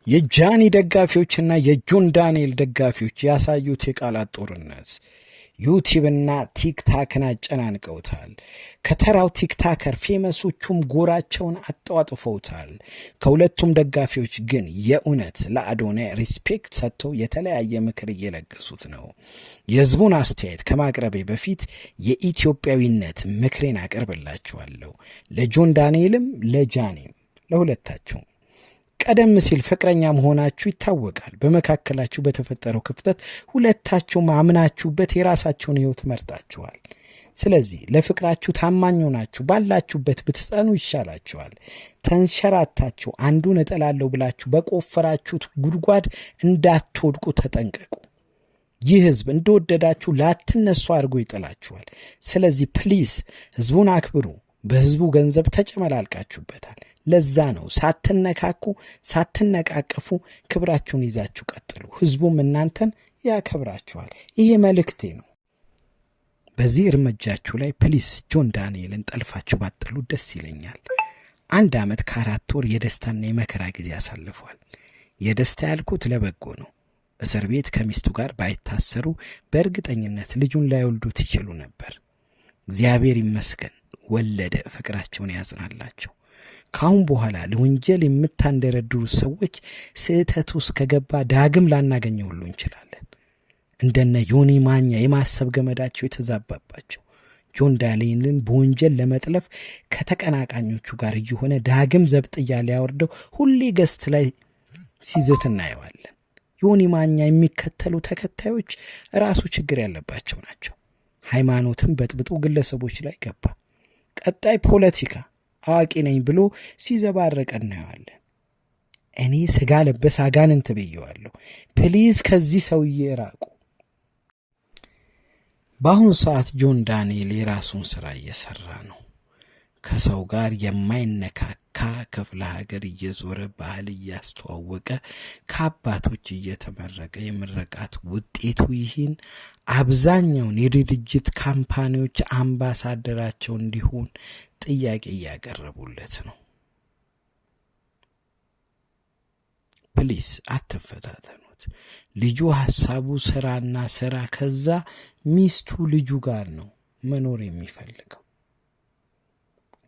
የጃኒ ደጋፊዎችና የጆን ዳንኤል ደጋፊዎች ያሳዩት የቃላት ጦርነት ዩቲዩብና ቲክታክን አጨናንቀውታል። ከተራው ቲክታከር ፌመሶቹም ጎራቸውን አጠዋጥፈውታል። ከሁለቱም ደጋፊዎች ግን የእውነት ለአዶናይ ሪስፔክት ሰጥተው የተለያየ ምክር እየለገሱት ነው። የህዝቡን አስተያየት ከማቅረቤ በፊት የኢትዮጵያዊነት ምክሬን አቀርብላችኋለሁ። ለጆን ዳንኤልም ለጃኒም ለሁለታችሁ ቀደም ሲል ፍቅረኛ መሆናችሁ ይታወቃል። በመካከላችሁ በተፈጠረው ክፍተት ሁለታችሁም አምናችሁበት የራሳችሁን ህይወት መርጣችኋል። ስለዚህ ለፍቅራችሁ ታማኝ ሆናችሁ ባላችሁበት ብትጸኑ ይሻላችኋል። ተንሸራታችሁ አንዱን እጠላለሁ ብላችሁ በቆፈራችሁት ጉድጓድ እንዳትወድቁ ተጠንቀቁ። ይህ ህዝብ እንደወደዳችሁ ላትነሱ አድርጎ ይጥላችኋል። ስለዚህ ፕሊዝ ህዝቡን አክብሩ። በህዝቡ ገንዘብ ተጨመላልቃችሁበታል። ለዛ ነው ሳትነካኩ ሳትነቃቀፉ ክብራችሁን ይዛችሁ ቀጥሉ። ህዝቡም እናንተን ያከብራችኋል። ይሄ መልእክቴ ነው። በዚህ እርምጃችሁ ላይ ፕሊስ ጆን ዳንኤልን ጠልፋችሁ ባጠሉ ደስ ይለኛል። 1 ዓመት ከ4 ወር የደስታና የመከራ ጊዜ አሳልፏል። የደስታ ያልኩት ለበጎ ነው። እስር ቤት ከሚስቱ ጋር ባይታሰሩ በእርግጠኝነት ልጁን ላይወልዱት ይችሉ ነበር። እግዚአብሔር ይመስገን ወለደ። ፍቅራቸውን ያጽናላቸው። ካሁን በኋላ ለወንጀል የምታንደረድሩ ሰዎች ስህተት ውስጥ ከገባ ዳግም ላናገኘው ሁሉ እንችላለን። እንደነ ዮኒ ማኛ የማሰብ ገመዳቸው የተዛባባቸው ጆን ዳንኤልን በወንጀል ለመጥለፍ ከተቀናቃኞቹ ጋር እየሆነ ዳግም ዘብጥያ ሊያወርደው ሁሌ ገስት ላይ ሲዝት እናየዋለን። ዮኒ ማኛ የሚከተሉ ተከታዮች ራሱ ችግር ያለባቸው ናቸው። ሃይማኖትን በጥብጦ ግለሰቦች ላይ ገባ። ቀጣይ ፖለቲካ አዋቂ ነኝ ብሎ ሲዘባረቅ እናየዋለን። እኔ ስጋ ለበስ አጋንንት ብየዋለሁ። ፕሊዝ ከዚህ ሰውዬ ራቁ። በአሁኑ ሰዓት ጆን ዳንኤል የራሱን ስራ እየሰራ ነው። ከሰው ጋር የማይነካካ ክፍለ ሀገር እየዞረ ባህል እያስተዋወቀ ከአባቶች እየተመረቀ የምረቃት ውጤቱ ይህን አብዛኛውን የድርጅት ካምፓኒዎች አምባሳደራቸው እንዲሆን ጥያቄ እያቀረቡለት ነው። ፕሊስ አትፈታተኑት። ልጁ ሐሳቡ ስራና ስራ፣ ከዛ ሚስቱ ልጁ ጋር ነው መኖር የሚፈልገው።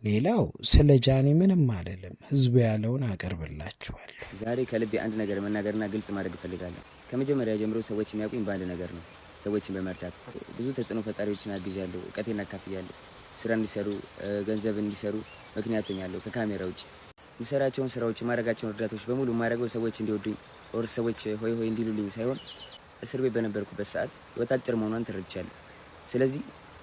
ሌላው ስለ ጃኒ ምንም አልልም። ህዝቡ ያለውን አቀርብላችኋለሁ። ዛሬ ከልቤ አንድ ነገር መናገርና ግልጽ ማድረግ እፈልጋለሁ። ከመጀመሪያ ጀምሮ ሰዎች የሚያውቁኝ በአንድ ነገር ነው፣ ሰዎችን በመርዳት ብዙ ተጽዕኖ ፈጣሪዎችን አግዣለሁ፣ እውቀቴን አካፍያለሁ፣ ስራ እንዲሰሩ ገንዘብ እንዲሰሩ ምክንያት ሆኛለሁ። ከካሜራ ውጭ የሚሰራቸውን ስራዎች የማድረጋቸውን እርዳታዎች በሙሉ የማደርገው ሰዎች እንዲወዱኝ ወር ሰዎች ሆይ ሆይ እንዲሉልኝ ሳይሆን እስር ቤት በነበርኩበት ሰዓት ህይወት አጭር መሆኗን ተረድቻለሁ። ስለዚህ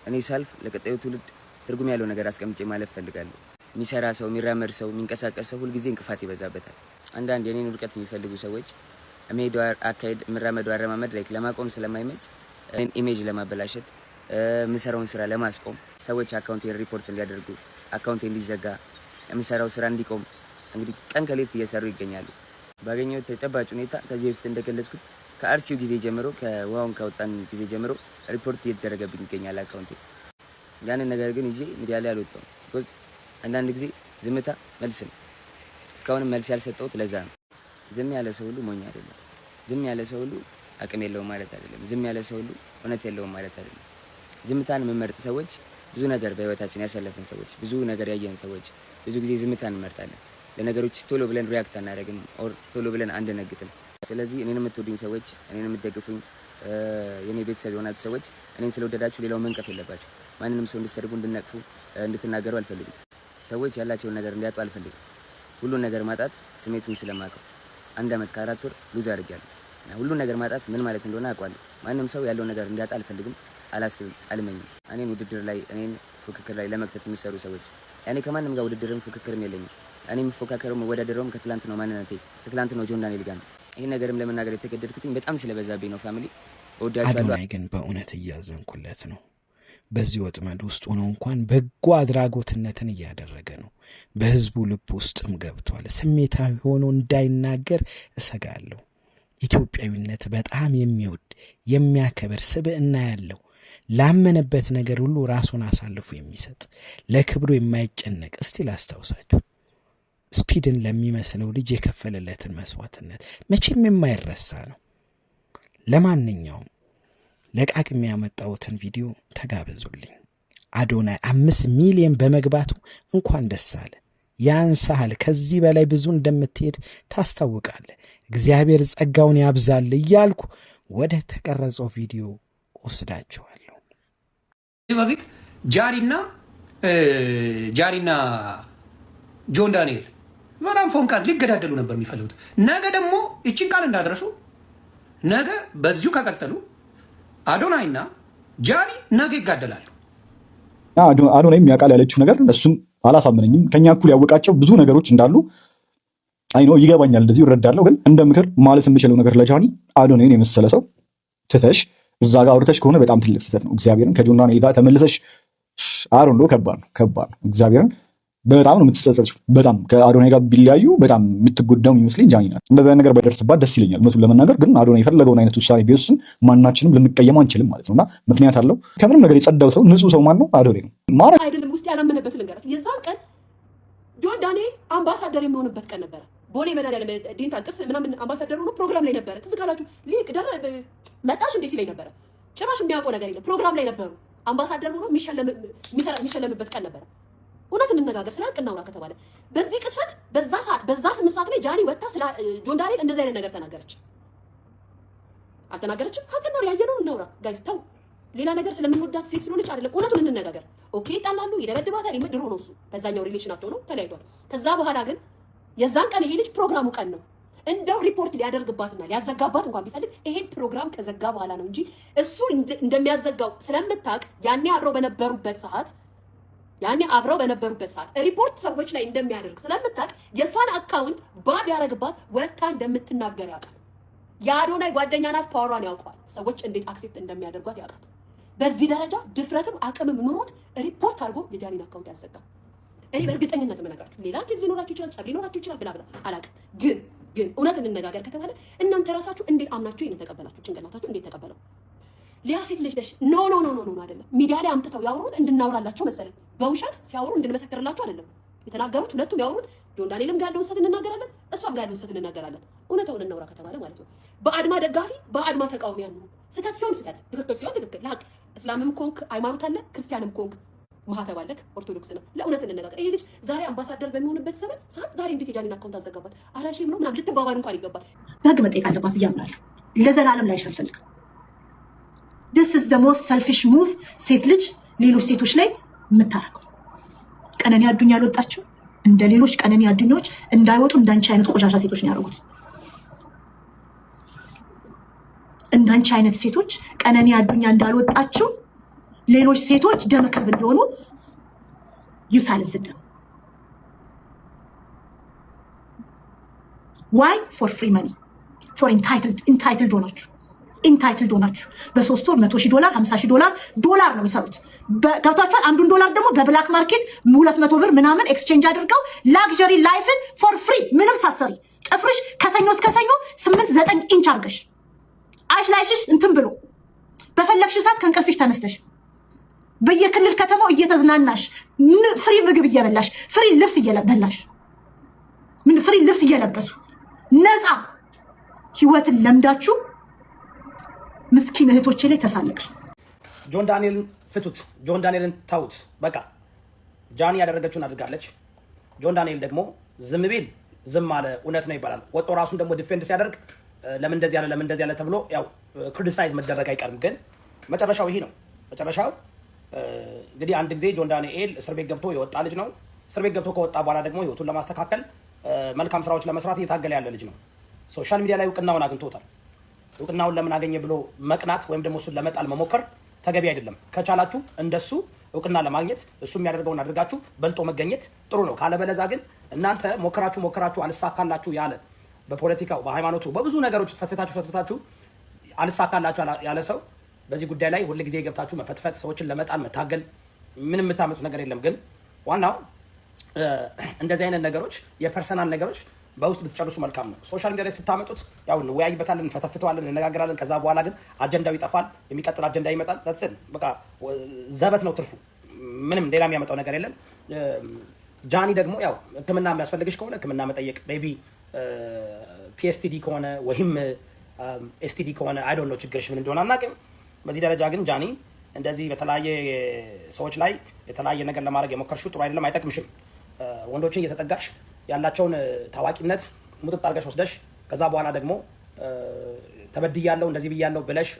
እኔ ሳልፍ ለቀጣዩ ትውልድ ትርጉም ያለው ነገር አስቀምጬ ማለፍ ፈልጋለሁ። የሚሰራ ሰው፣ የሚራመድ ሰው፣ የሚንቀሳቀስ ሰው ሁልጊዜ እንቅፋት ይበዛበታል። አንዳንድ የኔን ውድቀት የሚፈልጉ ሰዎች የሚሄደው አካሄድ፣ የሚራመደው አረማመድ ላይ ለማቆም ስለማይመች ኢሜጅ ለማበላሸት፣ የምሰራውን ስራ ለማስቆም ሰዎች አካውንቴን ሪፖርት እንዲያደርጉ፣ አካውንቴ እንዲዘጋ፣ የምሰራው ስራ እንዲቆም እንግዲህ ቀን ከሌት እየሰሩ ይገኛሉ። ባገኘሁት ተጨባጭ ሁኔታ ከዚህ በፊት እንደገለጽኩት ከአርሲው ጊዜ ጀምሮ ከውሃውን ካወጣን ጊዜ ጀምሮ ሪፖርት እየተደረገብኝ ይገኛል አካውንቴ። ያንን ነገር ግን ይዤ ሚዲያ ላይ አልወጣሁም። ቢኮዝ አንዳንድ ጊዜ ዝምታ መልስ ነው። እስካሁንም መልስ ያልሰጠሁት ለዛ ነው። ዝም ያለ ሰው ሁሉ ሞኝ አይደለም። ዝም ያለ ሰው ሁሉ አቅም የለውም ማለት አይደለም። ዝም ያለ ሰው ሁሉ እውነት የለውም ማለት አይደለም። ዝምታን የምንመርጥ ሰዎች፣ ብዙ ነገር በህይወታችን ያሳለፍን ሰዎች፣ ብዙ ነገር ያየን ሰዎች ብዙ ጊዜ ዝምታን እንመርጣለን። ለነገሮች ቶሎ ብለን ሪያክት አናደርግም፣ ኦር ቶሎ ብለን አንደነግጥም። ስለዚህ እኔን የምትወዱኝ ሰዎች፣ እኔን የምትደግፉኝ የኔ ቤተሰብ የሆናችሁ ሰዎች እኔን ስለወደዳችሁ ሌላው መንቀፍ የለባችሁ። ማንንም ሰው እንድትሰድቡ፣ እንድትነቅፉ፣ እንድትናገሩ አልፈልግም። ሰዎች ያላቸውን ነገር እንዲያጡ አልፈልግም። ሁሉን ነገር ማጣት ስሜቱን ስለማውቀው 1 ዓመት ከ4 ወር ሉዝ አድርጌያለሁ። ሁሉን ነገር ማጣት ምን ማለት እንደሆነ አውቃለሁ። ማንም ሰው ያለውን ነገር እንዲያጣ አልፈልግም፣ አላስብም፣ አልመኝም። እኔን ውድድር ላይ እኔን ፉክክር ላይ ለመክተት የሚሰሩ ሰዎች ያኔ ከማንም ጋር ውድድርም ፉክክርም የለኝም። እኔ የምፎካከረው መወዳደረውም ከትላንት ነው፣ ማንነቴ ከትላንት ነው፣ ጆን ዳንኤል ጋር ነው። ይህን ነገርም ለመናገር የተገደድኩትኝ በጣም ስለበዛብኝ ነው። ፋሚሊ ወዳጃለሁ። አዶናይ ግን በእውነት እያዘንኩለት ነው። በዚህ ወጥመድ ውስጥ ሆኖ እንኳን በጎ አድራጎትነትን እያደረገ ነው። በህዝቡ ልብ ውስጥም ገብቷል። ስሜታዊ ሆኖ እንዳይናገር እሰጋለሁ። ኢትዮጵያዊነት በጣም የሚወድ የሚያከብር ስብዕና ያለው ላመነበት ነገር ሁሉ ራሱን አሳልፎ የሚሰጥ ለክብሩ የማይጨነቅ እስቲ ላስታውሳችሁ ስፒድን ለሚመስለው ልጅ የከፈለለትን መስዋዕትነት መቼም የማይረሳ ነው። ለማንኛውም ለቃቅሜ ያመጣሁትን ቪዲዮ ተጋበዙልኝ። አዶናይ 5 ሚሊዮን በመግባቱ እንኳን ደስ አለ። ያንሳሃል፣ ከዚህ በላይ ብዙ እንደምትሄድ ታስታውቃለህ። እግዚአብሔር ጸጋውን ያብዛል እያልኩ ወደ ተቀረጸው ቪዲዮ ወስዳቸዋለሁ። በፊት ጃሪና ጆን ዳንኤል በጣም ፎንቃል ሊገዳደሉ ነበር የሚፈልጉት። ነገ ደግሞ እቺን ቃል እንዳደረሱ ነገ በዚሁ ከቀጠሉ አዶናይና ጃሪ ነገ ይጋደላሉ። አዶናይም ያውቃል ያለችው ነገር እሱም አላሳመነኝም። ከኛ እኩል ያወቃቸው ብዙ ነገሮች እንዳሉ አይኖ ይገባኛል፣ እንደዚህ እረዳለሁ። ግን እንደ ምክር ማለት የምችለው ነገር ለጃኒ አዶናይን የመሰለ ሰው ትተሽ እዛ ጋር አውርተሽ ከሆነ በጣም ትልቅ ስህተት ነው። እግዚአብሔርን ከጆን ዳንኤል ጋር ተመልሰሽ አሮን ነው ከባድ ነው። እግዚአብሔርን በጣም ነው የምትጸጸችው። በጣም ከአዶናይ ጋር ቢለያዩ በጣም የምትጎዳው ይመስለኝ ጃኒ ናት። እንደዛ ነገር ባይደርስባት ደስ ይለኛል እውነቱን ለመናገር። ግን አዶናይ የፈለገውን አይነት ውሳኔ ቢወስን ማናችንም ልንቀየም አንችልም ማለት ነውና ምክንያት አለው። ከምንም ነገር የጸዳው ሰው ንጹህ ሰው ማን ነው? አዶናይ ነው ማለት አይደለም። ውስጥ ያላመነበት ልንገራችሁ፣ የዛን ቀን ጆን ዳንኤል አምባሳደር የሚሆንበት ቀን ነበረ። ቦሌ መድኃኒዓለም ዴንታል ጥርስ ምናምን አምባሳደር ሆኖ ፕሮግራም ላይ ነበረ። ትዝ ካላችሁ ሊቅ ደረ መጣሽ እንዴ ሲለኝ ነበረ። ጭራሽ የሚያውቀው ነገር የለም። ፕሮግራም ላይ ነበሩ። አምባሳደር ሆኖ የሚሸለምበት ቀን ነበረ። እውነት እንነጋገር፣ ስለ ሀቅ እናውራ ከተባለ በዚህ ቅስፈት በዛ ሰዓት በዛ 8 ሰዓት ላይ ጃኒ ወጣ ስለ ጆን ዳንኤል እንደዚህ አይነት ነገር ተናገረች አልተናገረችም? ሀቅ ነው ያየነው፣ እናውራ ጋይስ። ተው ሌላ ነገር ስለምንወዳት ሴት ስለሆነች አይደለም። እውነቱን እንነጋገር። ኦኬ ይጣላሉ፣ ይደበድባታል፣ ይመድሩ ነው እሱ በዛኛው ሪሌሽናቸው ነው ተለያይቷል። ከዛ በኋላ ግን የዛን ቀን ይሄ ልጅ ፕሮግራሙ ቀን ነው እንደው ሪፖርት ሊያደርግባትና ሊያዘጋባት እንኳን ቢፈልግ ይሄን ፕሮግራም ከዘጋ በኋላ ነው እንጂ እሱ እንደሚያዘጋው ስለምታውቅ ያኔ አብረው በነበሩበት ሰዓት ሪፖርት ሰዎች ላይ እንደሚያደርግ ስለምታውቅ የእሷን አካውንት ባድ ያደረግባት ወጥታ እንደምትናገር ያውቃል። የአዶናይ ጓደኛ ናት፣ ፓወሯን ያውቀዋል። ሰዎች እንዴት አክሴፕት እንደሚያደርጓት ያውቃል። በዚህ ደረጃ ድፍረትም አቅምም ኑሮት ሪፖርት አድርጎ የጃኒን አካውንት ያዘጋል። እኔ በእርግጠኝነት የምነግራችሁ ሌላ ኬዝ ሊኖራችሁ ይችላል፣ ጸብ ሊኖራችሁ ይችላል፣ ብላ አላውቅም። ግን እውነት እንነጋገር ከተባለ እናንተ ራሳችሁ እንዴት አምናችሁ ይሄን ተቀበላችሁ? ጭንቅላታችሁ እንዴት ተቀበለው? ሊያ ሴት ልጅ ነሽ። ኖ አይደለም። ሚዲያ ላይ አምጥተው ያወሩት እንድናወራላቸው መሰለኝ። በውሸት ሲያወሩ እንድንመሰክርላቸው አይደለም የተናገሩት። ሁለቱም ያወሩት ጆን ዳንኤልም ጋር ያለውን ስህተት እንናገራለን፣ እሷም ጋር ያለውን ስህተት እንናገራለን። እውነታውን እናውራ ከተባለ ማለት ነው። በአድማ ደጋፊ በአድማ ተቃዋሚ ያሉ ስህተት ሲሆን ስህተት፣ ትክክል ሲሆን ትክክል። ለሀቅ እስላምም ኮንክ ሃይማኖት አለ፣ ክርስቲያንም ኮንክ ማህተብ አለክ፣ ኦርቶዶክስ ነው። ለእውነት እንነጋገር። ይሄ ልጅ ዛሬ አምባሳደር በሚሆንበት ሰዓት ዛሬ እንዴት የጃኒን አካውንት አዘጋባት? አላሽም ነው ምናምን ልትባባል እንኳን ይገባል። በህግ መጠየቅ አለባት ብዬ አምናለሁ። ለዘላለም ላይሽ አልፈልግም። this is the most selfish move ሴት ልጅ ሌሎች ሴቶች ላይ የምታረገው። ቀነኒ አዱኛ ያልወጣችው እንደ ሌሎች ቀነኒ አዱኞች እንዳይወጡ እንዳንቺ አይነት ቆሻሻ ሴቶች ነው ያደረጉት። እንዳንቺ አይነት ሴቶች ቀነኒ አዱኛ እንዳልወጣችው ሌሎች ሴቶች ደም ከብ እንደሆኑ you why for free money for entitled ሆናችሁ በ3 ወር $100,000 $50,000 ነው የሚሰሩት። ገብቷችኋል? አንዱን ዶላር ደግሞ በብላክ ማርኬት 200 ብር ምናምን ኤክስቼንጅ አድርገው ላግዠሪ ላይፍን ፎር ፍሪ ምንም ሳሰሪ ጥፍርሽ ከሰኞ እስከ ሰኞ 8-9 ኢንች አድርገሽ አይሽላይሽሽ እንትን ብሎ በፈለግሽ ሰዓት ከእንቅልፍሽ ተነስተሽ በየክልል ከተማው እየተዝናናሽ ፍሪ ምግብ እየበላሽ ፍሪ ልብስ እየለበላሽ ፍሪ ልብስ እየለበሱ ነፃ ህይወትን ለምዳችሁ ምስኪን እህቶቼ ላይ ተሳለቅሽ። ጆን ዳንኤልን ፍቱት። ጆን ዳንኤልን ተውት። በቃ ጃኒ ያደረገችውን አድርጋለች። ጆን ዳንኤል ደግሞ ዝም ቢል ዝም አለ እውነት ነው ይባላል። ወጦ ራሱን ደግሞ ዲፌንድ ሲያደርግ ለምን እንደዚህ ያለ ተብሎ ያው ክሪቲሳይዝ መደረግ አይቀርም። ግን መጨረሻው ይሄ ነው። መጨረሻው እንግዲህ አንድ ጊዜ ጆን ዳንኤል እስር ቤት ገብቶ የወጣ ልጅ ነው። እስር ቤት ገብቶ ከወጣ በኋላ ደግሞ ህይወቱን ለማስተካከል መልካም ስራዎች ለመስራት እየታገለ ያለ ልጅ ነው። ሶሻል ሚዲያ ላይ እውቅናውን አግኝቶታል። እውቅናውን ለምን አገኘ ብሎ መቅናት ወይም ደግሞ እሱን ለመጣል መሞከር ተገቢ አይደለም። ከቻላችሁ እንደሱ እውቅና ለማግኘት እሱ የሚያደርገውን አድርጋችሁ በልጦ መገኘት ጥሩ ነው። ካለበለዛ ግን እናንተ ሞከራችሁ አልሳካላችሁ ያለ በፖለቲካው በሃይማኖቱ በብዙ ነገሮች ፈትፍታችሁ አልሳካላችሁ ያለ ሰው በዚህ ጉዳይ ላይ ሁሉ ጊዜ ገብታችሁ መፈትፈት፣ ሰዎችን ለመጣል መታገል ምንም የምታመጡት ነገር የለም። ግን ዋናው እንደዚህ አይነት ነገሮች የፐርሰናል ነገሮች በውስጥ ብትጨርሱ መልካም ነው። ሶሻል ሚዲያ ላይ ስታመጡት ያው እንወያይበታለን፣ እንፈተፍተዋለን፣ እንነጋገራለን። ከዛ በኋላ ግን አጀንዳው ይጠፋል፣ የሚቀጥል አጀንዳ ይመጣል። በቃ ዘበት ነው ትርፉ። ምንም ሌላ የሚያመጣው ነገር የለም። ጃኒ ደግሞ ያው ሕክምና የሚያስፈልግሽ ከሆነ ሕክምና መጠየቅ ሜይ ቢ ፒኤስቲዲ ከሆነ ወይም ኤስቲዲ ከሆነ አይ ዶንት ኖ ችግርሽ ምን እንደሆነ አናውቅም። በዚህ ደረጃ ግን ጃኒ እንደዚህ በተለያየ ሰዎች ላይ የተለያየ ነገር ለማድረግ የሞከርሽው ጥሩ አይደለም፣ አይጠቅምሽም። ወንዶችን እየተጠጋሽ ያላቸውን ታዋቂነት ሙጥጥ አድርገሽ ወስደሽ ከዛ በኋላ ደግሞ ተበድያለሁ እንደዚህ ብያለሁ ብለሽ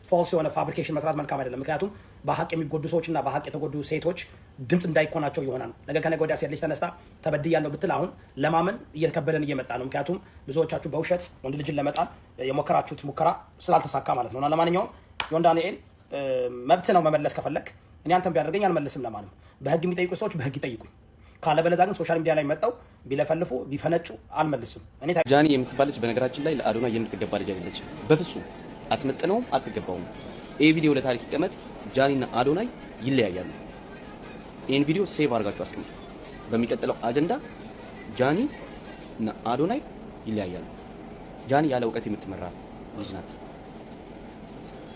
ፎልስ የሆነ ፋብሪኬሽን መስራት መልካም አይደለም። ምክንያቱም በሀቅ የሚጎዱ ሰዎችና በሀቅ የተጎዱ ሴቶች ድምፅ እንዳይኮናቸው ይሆናል። ነገ ከነገ ወዲያ ሴት ልጅ ተነስታ ተበድያለሁ ብትል አሁን ለማመን እየተከበደን እየመጣ ነው። ምክንያቱም ብዙዎቻችሁ በውሸት ወንድ ልጅን ለመጣል የሞከራችሁት ሙከራ ስላልተሳካ ማለት ነው። እና ለማንኛውም ጆን ዳንኤል መብት ነው መመለስ ከፈለክ። እኔ አንተን ቢያደርገኝ አልመልስም ለማንም። በህግ የሚጠይቁ ሰዎች በህግ ይጠይቁኝ። ካለበለዚያ ግን ሶሻል ሚዲያ ላይ መጣው ቢለፈልፉ ቢፈነጩ አልመልስም። እኔ ጃኒ የምትባለች በነገራችን ላይ ለአዶናይ የምትገባ ልጅ አይደለችም። በፍጹም አትመጥነውም፣ አትገባውም። ይህ ቪዲዮ ለታሪክ ይቀመጥ። ጃኒና አዶናይ ይለያያሉ። ይህን ቪዲዮ ሴቭ አድርጋችሁ አስቀምጡ። በሚቀጥለው አጀንዳ ጃኒ እና አዶናይ ይለያያሉ። ጃኒ ያለ እውቀት የምትመራ ልጅ ናት።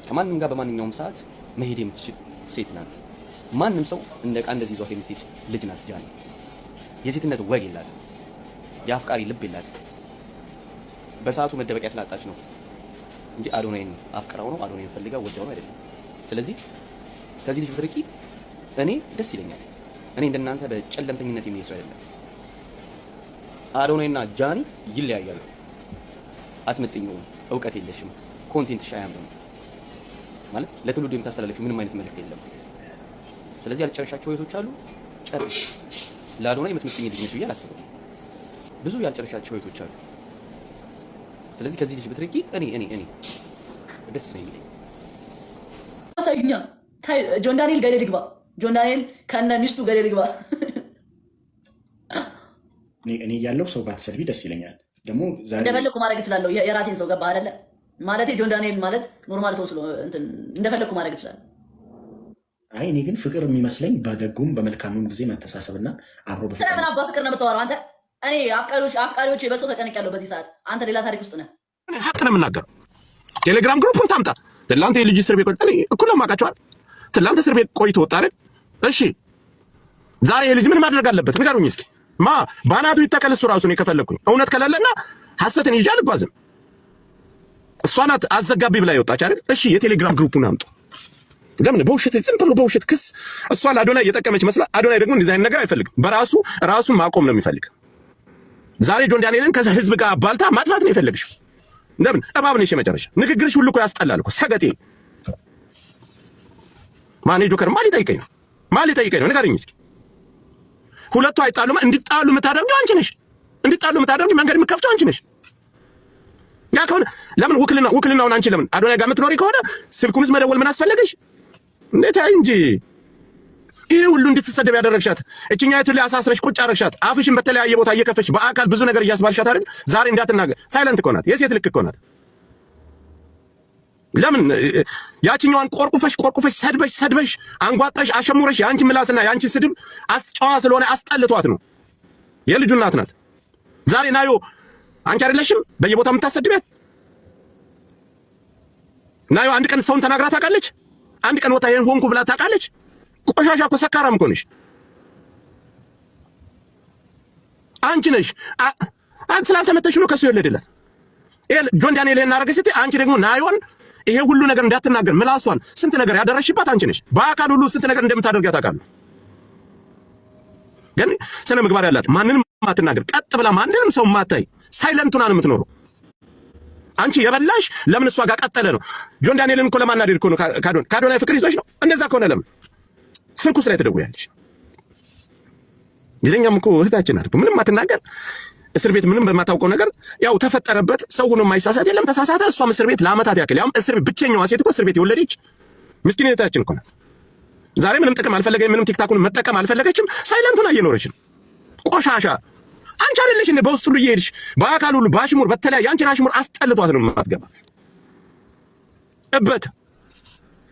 ከማንም ጋር በማንኛውም ሰዓት መሄድ የምትችል ሴት ናት። ማንም ሰው እንደ ዕቃ እንደዚህ ይዟት የምትሄድ ልጅ ናት ጃኒ። የሴትነት ወግ የላትም። የአፍቃሪ ልብ የላትም። በሰዓቱ መደበቂያ ስላጣች ነው እንጂ አዶናይን አፍቅራው ነው፣ አዶናይን ፈልጋ ወዳው ነው አይደለም። ስለዚህ ከዚህ ልጅ ብትርቂ እኔ ደስ ይለኛል። እኔ እንደናንተ በጨለምተኝነት የሚሄድ ሰው አይደለም። አዶናይና ጃኒ ይለያያሉ። አትመጥኝውም፣ እውቀት የለሽም፣ ኮንቴንትሽ አያምርም ማለት ለትውልዱ የምታስተላልፊው ምንም አይነት መልእክት የለም። ስለዚህ ያልጨረሻቸው ህይወቶች አሉ፣ ጨርሽ። ለአዶናይ የምትመጥኝ ልጅ ነሽ ብዬ አላስብም። ብዙ ያልጨረሻቸው ህይወቶች አሉ። ስለዚህ ከዚህ ልጅ ብትርቂ እኔ ደስ ነው የሚለኝ። ሳይኛ ጆን ዳንኤል ገደል ይግባ። ጆን ዳንኤል ከነ ሚስቱ ገደል ይግባ። እኔ ያለው ሰው ባትሰድቢ ደስ ይለኛል። ደግሞ እንደፈለኩ ማድረግ እችላለሁ። የራሴን ሰው ገባ አይደለ ማለቴ። ጆን ዳንኤል ማለት ኖርማል ሰው ስለሆነ እንደፈለኩ ማድረግ እችላለሁ። አይ እኔ ግን ፍቅር የሚመስለኝ በደጉም በመልካሙም ጊዜ መተሳሰብና አብሮ በፍቅር። ስለምን አባ ፍቅር ነው የምታወራው አንተ? እኔ አፍቃሪዎች በሰው ተጨንቄያለሁ በዚህ ሰዓት። አንተ ሌላ ታሪክ ውስጥ ነህ። ሀቅ ነው የምናገረው። ቴሌግራም ግሩፑን ታምጣ። ትላንት የልጅ እስር ቤት ቆይቶ እኩል ማውቃቸዋል። ትላንት እስር ቤት ቆይቶ ወጣ አይደል? እሺ ዛሬ የልጅ ምን ማድረግ አለበት ንገሩኝ እስኪ። ባናቱ ይተከል እሱ ራሱ ነው የከፈለኩኝ። እውነት ከሌለና ሐሰትን ይዤ አልጓዝም። እሷ ናት አዘጋቢ ብላ ይወጣች አይደል? እሺ የቴሌግራም ግሩፑን አምጡ። ለምን በውሸት ዝም ብሎ በውሸት ክስ እሷ ለአዶናይ እየጠቀመች መስላ፣ አዶናይ ደግሞ እንደዚህ አይነት ነገር አይፈልግም። በራሱ ራሱን ማቆም ነው የሚፈልግ። ዛሬ ጆን ዳንኤልን ከዛ ህዝብ ጋር አባልታ ማጥፋት ነው የፈለግሽው። ለምን እባብ ነሽ የመጨረሻ። ንግግርሽ ሁሉ እኮ ያስጠላል እኮ ሰገጤ። ማን ጆከር ማን ሊጠይቀኝ ነው ንገረኝ እስኪ። ሁለቱ አይጣሉም። እንዲጣሉ የምታደርጊው አንቺ ነሽ። እንዲጣሉ የምታደርጊው መንገድ የምትከፍተው አንቺ ነሽ። ያ ከሆነ ለምን ውክልናውን አንቺ ለምን አዶናይ ጋር የምትኖሪ ከሆነ ስልኩንስ መደወል ምን አስፈለገሽ? እንዴት አይ እንጂ ይሄ ሁሉ እንድትሰደብ ያደረግሻት እቺኛይቱ ላይ አሳስረሽ ቁጭ አደረግሻት። አፍሽን በተለያየ ቦታ እየከፈች በአካል ብዙ ነገር እያስባልሻት አይደል? ዛሬ እንዳትናገር ሳይለንት እኮ ናት። የሴት ልክ እኮ ናት። ለምን ያቺኛዋን ቆርቁፈሽ ሰድበሽ አንጓጣሽ አሸሙረሽ የአንቺ ምላስና የአንቺ ስድብ ጨዋ ስለሆነ አስጠልቷት ነው። የልጁ እናት ናት። ዛሬ ናዮ አንቺ አይደለሽም በየቦታው የምታሰድቢያት? ናዮ አንድ ቀን ሰውን ተናግራ ታውቃለች? አንድ ቀን ወጣ ይሄን ሆንኩ ብላ ታውቃለች? ቆሻሻ እኮ ሰካራም እኮ ነሽ አንቺ ነሽ። አንቺ ስላልተመተሽ ነው ከሱ የወለደላት። ጆን ዳንኤል ይሄን አደረገ ስትይ አንቺ ደግሞ ናዮን ይሄ ሁሉ ነገር እንዳትናገር ምላሷን ስንት ነገር ያደረሽባት አንቺ ነሽ። በአካል ሁሉ ስንት ነገር እንደምታደርጋት ታውቃለህ። ግን ስነ ምግባር ያላት ማንንም ማትናገር ቀጥ ብላ ማንንም ሰው ማታይ ሳይለንቱና ነው የምትኖረው። አንቺ የበላሽ ለምን እሷ ጋር ቀጠለ ነው። ጆን ዳንኤልን እኮ ለማናደድ እኮ ነው። ከአዶናይ ፍቅር ይዞሽ ነው። እንደዛ ከሆነ ለምን ስልኩስ ላይ ትደውያለሽ? ይዘኛም እኮ እህታችን ናት። ምንም አትናገር። እስር ቤት ምንም በማታውቀው ነገር ያው ተፈጠረበት። ሰው ሆኖ የማይሳሳት የለም። ተሳሳተ። እሷም እስር ቤት ለአመታት ያክል ያውም እስር ቤት ብቸኛዋ ሴት እኮ እስር ቤት የወለደች ምስኪን እህታችን እኮ ናት። ዛሬ ምንም ጥቅም አልፈለገችም። ምንም ቲክታኩን መጠቀም አልፈለገችም። ሳይለንቱን እየኖረች ነው። ቆሻሻ አንቺ አይደለሽ እንደ በውስጥ ሁሉ እየሄድሽ በአካል ሁሉ ባሽሙር በተለያየ አንቺን አሽሙር አስጠልቷት ነው የማትገባ እበት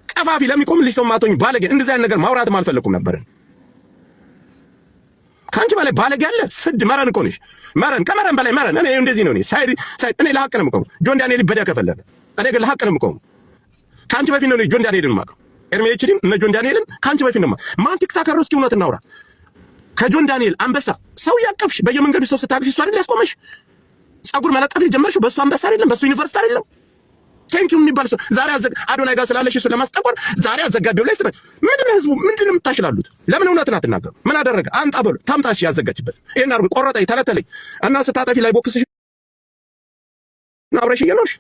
ቀፋፊ ለሚቆምልሽ ሰው ማቶኝ ባለጌ። እንደዚህ አይነት ነገር ማውራትም አልፈለኩም ነበር። ካንቺ በላይ ባለጌ ያለ ስድ መረን እኮ ነሽ። መረን ከመረን በላይ መረን። እኔ እንደዚህ ነው። እኔ ለሀቅ ነው የምቆመው። ጆን ዳንኤል ይበዳ ከፈለገ እኔ ግን ለሀቅ ነው የምቆመው። ካንቺ በፊት ነው ጆን ዳንኤልን የማውቀው። ኤርሜችዲም እነ ጆን ዳንኤልን ካንቺ በፊት ነው። ማን ቲክታከር እስኪ እውነት እናውራ። ከጆን ዳንኤል አንበሳ ሰው ያቀፍሽ በየመንገዱ ሰው ስታቅፊ እሱ አይደል ያስቆመሽ? ጸጉር መለጠፍ የጀመርሽው በእሱ አንበሳ አይደለም? በእሱ ዩኒቨርሲቲ አይደለም? ቴንኪው የሚባል ሰው ዛሬ አዶናይ ጋር ስላለሽ እሱ ለማስጠቆር ዛሬ አዘጋቢው ላይ ስትመጪ ምንድነው ህዝቡ ምንድነው የምታሽላሉት? ለምን እውነትን አትናገሩ? ምን አደረገ? አንጣ በሉ ታምጣሽ ያዘጋጅበት ይሄን አርጉ ቆረጠኝ ተለተለኝ እና ስታጠፊ ላይ ቦክስሽ አብረሽ እየኖርሽ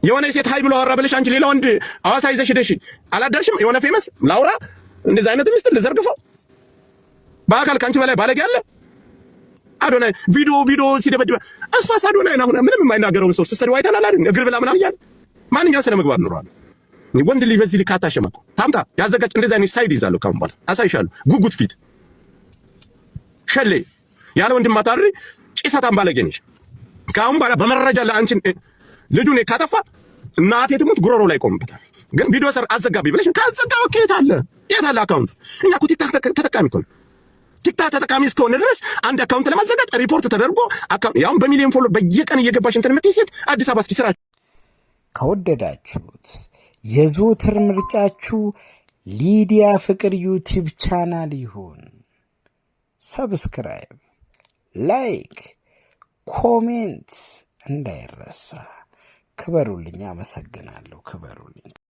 የሆነ ሴት ሀይ ብሎ አወራ ብለሽ አንቺ ሌላ ወንድ ሐዋሳ ይዘሽ ሄደሽ አላደርሽም? የሆነ ፌመስ ላውራ እንደዚህ አይነት ሚስት ልዘርግፈው በአካል ካንቺ በላይ ባለጌ አለ? አዶናይ ቪዲዮ ሲደበድበ እሷስ አዶናይን አሁን ምንም የማይናገረውን ሰው ስትሰድው አይተናል አይደል? እግር ብላ ምናምን እያለ ማንኛው ስነ ምግባር ኖሯል? ወንድ ልጅ በዚህ ልክ አታሸማቁ። ታምጣ ያዘጋጅ እንደዚህ አይነት ሳይድ ይዛለሁ። ካሁን በኋላ አሳይሻለሁ። ጉጉት ፊት ሸሌ ያለ ወንድም አታሪ ጭሰታም ባለጌ ነሽ። ካሁን በኋላ በመረጃ ለአንቺን ልጁን ካጠፋ እናቴ ትሙት ጉሮሮ ላይ ቆምበታል። ግን ቪዲዮ ሰር አዘጋቢ ብለሽ ካዘጋው ከየት አለ አካውንት? እኛ እኮ ቲክታክ ተጠቃሚ እኮ ነው። ቲክታክ ተጠቃሚ እስከሆነ ድረስ አንድ አካውንት ለማዘጋት ሪፖርት ተደርጎ ያውም በሚሊዮን ፎሎ በየቀን እየገባሽ እንትን የምትይ ሴት አዲስ አበባ እስኪ ስራ ከወደዳችሁት የዘወትር ምርጫችሁ ሊዲያ ፍቅር ዩቲዩብ ቻናል ይሁን። ሰብስክራይብ፣ ላይክ፣ ኮሜንት እንዳይረሳ። ክበሩልኝ። አመሰግናለሁ። ክበሩልኝ።